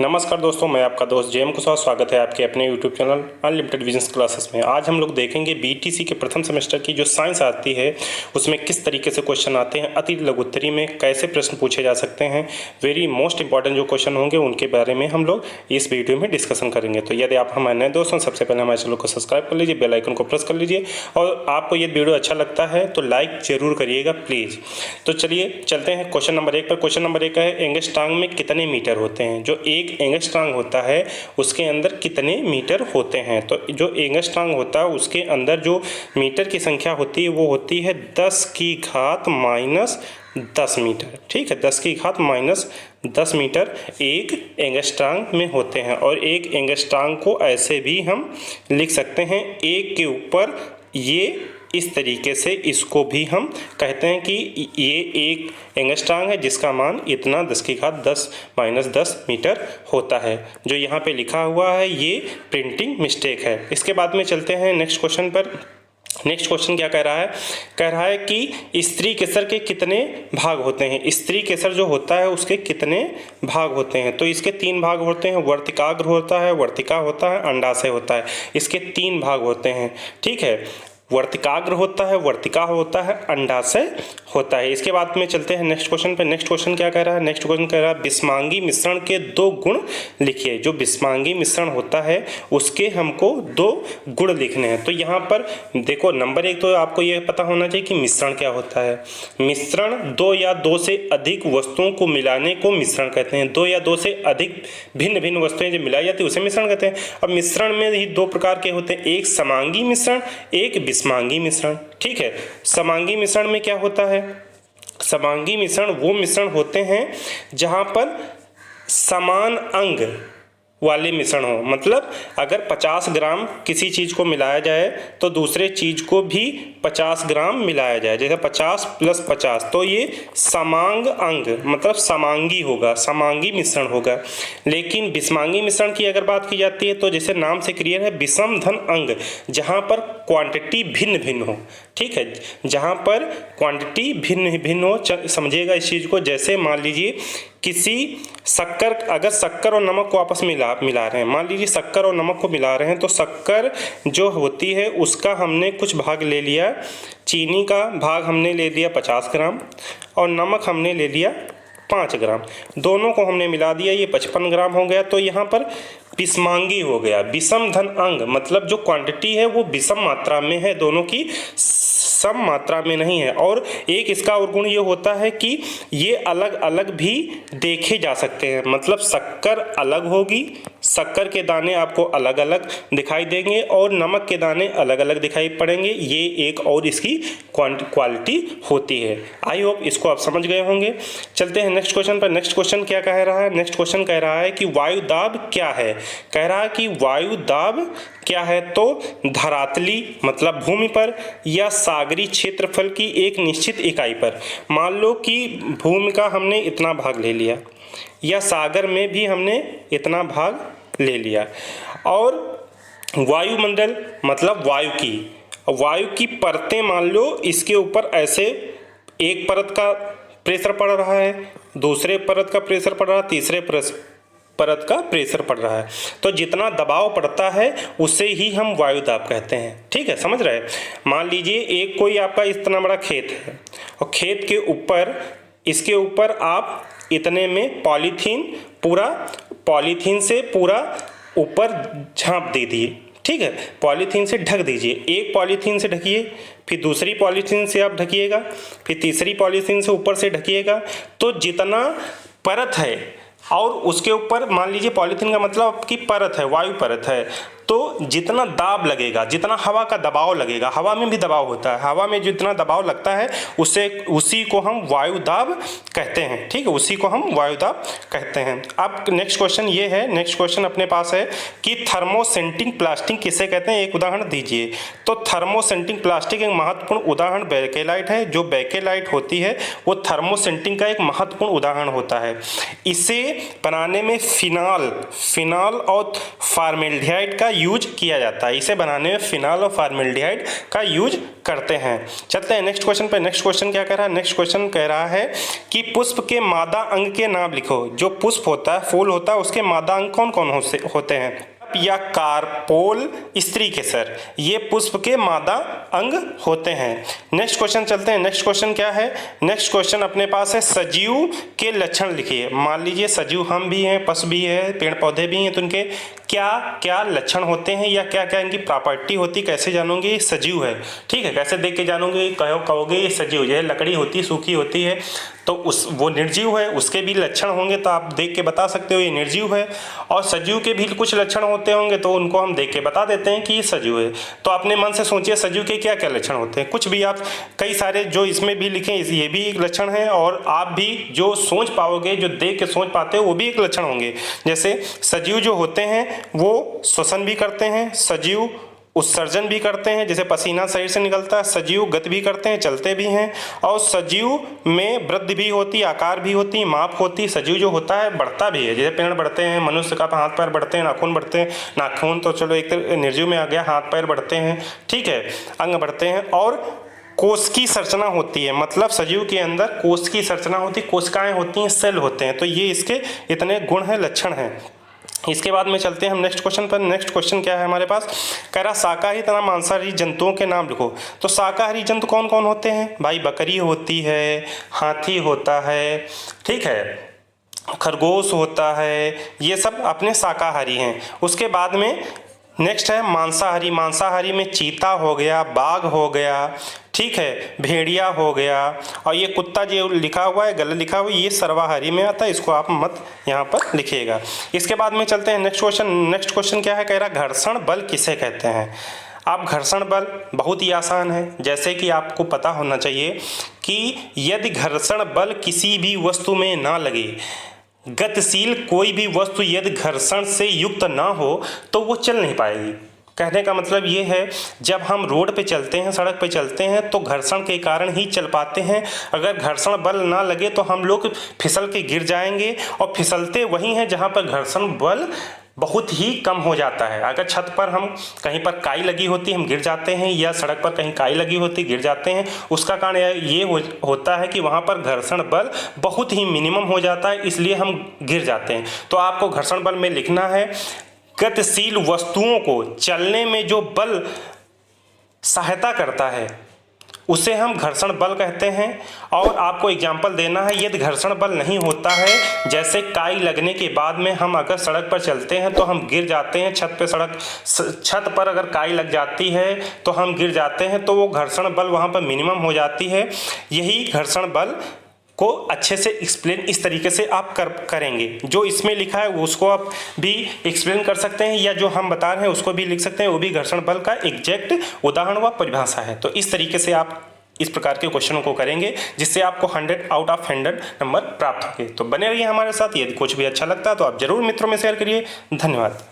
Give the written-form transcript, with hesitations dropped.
नमस्कार दोस्तों, मैं आपका दोस्त जेएम कुशवाहा। स्वागत है आपके अपने YouTube channel unlimited visions classes में। आज हम लोग देखेंगे बीटीसी के प्रथम सेमेस्टर की जो साइंस आती है उसमें किस तरीके से क्वेश्चन आते हैं, अति लघुत्तरी में कैसे प्रश्न पूछे जा सकते हैं, वेरी मोस्ट इंपॉर्टेंट जो क्वेश्चन होंगे उनके बारे में हम लोग इस वीडियो में डिस्कशन करेंगे। तो यदि आप हमारे नए दोस्तों, सबसे पहले हमारे चैनल को सब्सक्राइब कर लीजिए, बेल आइकन को प्रेस कर लीजिए और आपको ये वीडियो अच्छा लगता है तो लाइक जरूर करिएगा प्लीज़। तो चलिए चलते हैं क्वेश्चन नंबर 1 पर। क्वेश्चन नंबर 1 है एंगस्ट्रॉम में कितने मीटर होते हैं। जो एक एंगस्ट्रॉम होता है उसके अंदर कितने मीटर होते हैं। तो जो एंगस्ट्रॉम होता है उसके अंदर जो मीटर की संख्या होती है वो होती है 10 की घात माइनस 10 मीटर। ठीक है, 10 की घात माइनस 10 मीटर एक एंगस्ट्रॉम में होते हैं। और एक एंगस्ट्रॉम को ऐसे भी हम लिख सकते हैं, एक के ऊपर ये इस तरीके से, इसको भी हम कहते हैं कि ये एक एंगस्ट्रॉम है जिसका मान इतना 10 की घात 10 माइनस 10 मीटर होता है। जो यहाँ पे लिखा हुआ है ये प्रिंटिंग मिस्टेक है। इसके बाद में चलते हैं नेक्स्ट क्वेश्चन पर। नेक्स्ट क्वेश्चन क्या कह रहा है? कह रहा है कि स्त्री केसर के कितने भाग होते हैं। स्त्री केसर जो होता है उसके कितने भाग होते हैं। तो इसके 3 भाग होते हैं, वर्तिकाग्र होता है, वर्तिका होता है, अंडाशय होता है। इसके 3 भाग होते हैं। ठीक है, वर्तिकाग्र होता है, वर्तिका होता है, अंडाशय होता है। इसके बाद में चलते हैं नेक्स्ट क्वेश्चन पे। नेक्स्ट क्वेश्चन क्या कह रहा है? नेक्स्ट क्वेश्चन कह रहा है बिस्मांगी मिश्रण के 2 गुण लिखिए। जो बिस्मांगी मिश्रण होता है उसके हमको 2 गुण लिखने हैं। तो यहाँ पर देखो, नंबर 1 तो आपको ये पता होना चाहिए कि मिश्रण क्या होता है। मिश्रण 2 या 2 से अधिक वस्तुओं को मिलाने को मिश्रण कहते हैं। 2 या 2 से अधिक भिन्न भिन्न वस्तुएं जो मिलाई जाती है उसे मिश्रण कहते हैं। अब मिश्रण में ही 2 प्रकार के होते हैं, एक समांगी मिश्रण, एक बिस्मांगी मिश्रण। ठीक है, समांगी मिश्रण में क्या होता है? समांगी मिश्रण वो मिश्रण होते हैं जहां पर समान अंग वाले मिश्रण हो। मतलब अगर 50 ग्राम किसी चीज़ को मिलाया जाए तो दूसरे चीज़ को भी 50 ग्राम मिलाया जाए, जैसे 50 + 50, तो ये समांग अंग मतलब समांगी होगा, समांगी मिश्रण होगा। लेकिन बिस्मांगी मिश्रण की अगर बात की जाती है तो जैसे नाम से क्लियर है, विषम धन अंग, जहाँ पर क्वांटिटी भिन्न भिन्न हो। ठीक है, जहाँ पर क्वांटिटी भिन्न भिन्न हो, समझिएगा इस चीज़ को। जैसे मान लीजिए किसी शक्कर, अगर शक्कर और नमक को आपस में मिला रहे हैं, मान लीजिए शक्कर और नमक को मिला रहे हैं, तो शक्कर जो होती है उसका हमने कुछ भाग ले लिया, चीनी का भाग हमने ले लिया 50 ग्राम और नमक हमने ले लिया 5 ग्राम। दोनों को हमने मिला दिया, ये 55 ग्राम हो गया। तो यहाँ पर बिस्मांगी हो गया। विषम धन अंग मतलब जो क्वांटिटी है वो विषम मात्रा में है, दोनों की सम मात्रा में नहीं है। और एक इसका और गुण ये होता है कि ये अलग अलग भी देखे जा सकते हैं। मतलब शक्कर अलग होगी, शक्कर के दाने आपको अलग अलग दिखाई देंगे और नमक के दाने अलग अलग दिखाई पड़ेंगे। ये एक और इसकी क्वालिटी होती है। आई होप इसको आप समझ गए होंगे। चलते हैं नेक्स्ट क्वेश्चन पर। नेक्स्ट क्वेश्चन क्या कह रहा है? नेक्स्ट क्वेश्चन कह रहा है कि वायु दाब क्या है। कह रहा है कि वायु दाब क्या है। तो धरातली मतलब भूमि पर या सागरी क्षेत्रफल की एक निश्चित इकाई पर, मान लो कि भूमि का हमने इतना भाग ले लिया या सागर में भी हमने इतना भाग ले लिया, और वायुमंडल मतलब वायु की परतें मान लो इसके ऊपर ऐसे एक परत का प्रेशर पड़ रहा है, दूसरे परत का प्रेशर पड़ रहा है, तीसरे परत का प्रेशर पड़ रहा है। तो जितना दबाव पड़ता है उसे ही हम वायु दाब कहते हैं। ठीक है, समझ रहे हैं? मान लीजिए एक कोई आपका इतना बड़ा खेत है और खेत के ऊपर, इसके ऊपर आप इतने में पॉलीथीन से पूरा ऊपर झाँप दीजिए। ठीक है, पॉलीथीन से ढक दीजिए। एक पॉलीथीन से ढकिए, फिर दूसरी पॉलीथीन से आप ढकिएगा, फिर तीसरी पॉलीथीन से ऊपर से ढकिएगा। तो जितना परत है और उसके ऊपर मान लीजिए पॉलीथीन का मतलब आपकी परत है, वायु परत है, तो जितना दाब लगेगा, जितना हवा का दबाव लगेगा, हवा में भी दबाव होता है, हवा में जितना दबाव लगता है उसी को हम वायु दाब कहते हैं। ठीक है, उसी को हम वायु दाब कहते हैं। अब नेक्स्ट क्वेश्चन ये है, नेक्स्ट क्वेश्चन अपने पास है कि थर्मोसेंटिंग प्लास्टिक किसे कहते हैं, एक उदाहरण दीजिए। तो थर्मोसेंटिंग प्लास्टिक एक महत्वपूर्ण उदाहरण बेकेलाइट है। जो बेकेलाइट होती है वो थर्मोसेंटिंग का एक महत्वपूर्ण उदाहरण होता है। इसे बनाने में फिनाल और फॉर्मेल्डिहाइड का यूज किया जाता है। इसे बनाने में फिनाल और फॉर्मेल्डिहाइड का यूज करते हैं। चलते हैं नेक्स्ट क्वेश्चन पे। नेक्स्ट क्वेश्चन क्या कह रहा है? नेक्स्ट क्वेश्चन कह रहा है कि पुष्प के मादा अंग के नाम लिखो। जो पुष्प होता है, फूल होता है, उसके मादा अंग कौन कौन होते हैं? या कार्पोल, स्त्री के सर, ये पुष्प के मादा अंग होते हैं। नेक्स्ट क्वेश्चन चलते हैं। नेक्स्ट क्वेश्चन क्या है? नेक्स्ट क्वेश्चन अपने पास है सजीव के लक्षण लिखिए। मान लीजिए सजीव हम भी हैं, पशु भी है, पेड़ पौधे भी हैं, तो उनके क्या क्या लक्षण होते हैं या क्या क्या इनकी प्रॉपर्टी होती, कैसे जानोगे ये सजीव है? ठीक है, कैसे देख के जानोगे? कहोगे ये सजीव, जैसे लकड़ी होती है, सूखी होती है, तो वो निर्जीव है, उसके भी लक्षण होंगे तो आप देख के बता सकते हो ये निर्जीव है। और सजीव के भी कुछ लक्षण होते होंगे तो उनको हम देख के बता देते हैं कि ये सजीव है। तो अपने मन से सोचिए सजीव के क्या क्या लक्षण होते हैं। कुछ भी आप, कई सारे जो इसमें भी लिखें, ये भी एक लक्षण है, और आप भी जो सोच पाओगे, जो देख के सोच पाते हो, वो भी एक लक्षण होंगे। जैसे सजीव जो होते हैं वो श्वसन भी करते हैं, सजीव उत्सर्जन भी करते हैं, जैसे पसीना शरीर से निकलता है, सजीव गति भी करते हैं, चलते भी हैं, और सजीव में वृद्धि भी होती, आकार भी होती, माप होती। सजीव जो होता है बढ़ता भी है, जैसे पेड़ बढ़ते हैं, मनुष्य का हाथ पैर बढ़ते हैं, नाखून बढ़ते हैं, नाखून तो चलो एक निर्जीव में आ गया, हाथ पैर बढ़ते हैं, ठीक है, अंग बढ़ते हैं। और कोश की संरचना होती है, मतलब सजीव के अंदर कोश की संरचना होती, कोशिकाएं होती हैं, सेल होते हैं। तो ये इसके इतने गुण हैं, लक्षण हैं। इसके बाद में चलते हैं हम नेक्स्ट क्वेश्चन पर। नेक्स्ट क्वेश्चन क्या है हमारे पास? कह रहा शाकाहारी तथा मांसाहारी जंतुओं के नाम लिखो। तो शाकाहारी जंतु कौन कौन होते हैं? भाई बकरी होती है, हाथी होता है, ठीक है, खरगोश होता है, ये सब अपने शाकाहारी हैं। उसके बाद में नेक्स्ट है मांसाहारी। मांसाहारी में चीता हो गया, बाघ हो गया, ठीक है, भेड़िया हो गया, और ये कुत्ता जो लिखा हुआ है, गलत लिखा हुआ है, ये सर्वाहारी में आता है, इसको आप मत यहाँ पर लिखिएगा। इसके बाद में चलते हैं नेक्स्ट क्वेश्चन। नेक्स्ट क्वेश्चन क्या है? कह रहा घर्षण बल किसे कहते हैं? अब घर्षण बल बहुत ही आसान है, जैसे कि आपको पता होना चाहिए कि यदि घर्षण बल किसी भी वस्तु में ना लगे, गतिशील कोई भी वस्तु यदि घर्षण से युक्त ना हो तो वो चल नहीं पाएगी। कहने का मतलब ये है, जब हम रोड पे चलते हैं, सड़क पे चलते हैं, तो घर्षण के कारण ही चल पाते हैं। अगर घर्षण बल ना लगे तो हम लोग फिसल के गिर जाएंगे, और फिसलते वहीं हैं जहाँ पर घर्षण बल बहुत ही कम हो जाता है। अगर छत पर हम कहीं पर काई लगी होती हम गिर जाते हैं, या सड़क पर कहीं काई लगी होती गिर जाते हैं, उसका कारण ये होता है कि वहाँ पर घर्षण बल बहुत ही मिनिमम हो जाता है, इसलिए हम गिर जाते हैं। तो आपको घर्षण बल में लिखना है गतिशील वस्तुओं को चलने में जो बल सहायता करता है उसे हम घर्षण बल कहते हैं। और आपको एग्जाम्पल देना है, यदि घर्षण बल नहीं होता है, जैसे काई लगने के बाद में हम अगर सड़क पर चलते हैं तो हम गिर जाते हैं, छत पर अगर काई लग जाती है तो हम गिर जाते हैं, तो वो घर्षण बल वहाँ पर मिनिमम हो जाती है। यही घर्षण बल को अच्छे से एक्सप्लेन इस तरीके से आप करेंगे। जो इसमें लिखा है उसको आप भी एक्सप्लेन कर सकते हैं, या जो हम बता रहे हैं उसको भी लिख सकते हैं, वो भी घर्षण बल का एग्जैक्ट उदाहरण व परिभाषा है। तो इस तरीके से आप इस प्रकार के क्वेश्चनों को करेंगे, जिससे आपको 100 आउट ऑफ 100 नंबर प्राप्त होंगे। तो बने रहिए हमारे साथ। यदि कुछ भी अच्छा लगता है तो आप जरूर मित्रों में शेयर करिए। धन्यवाद।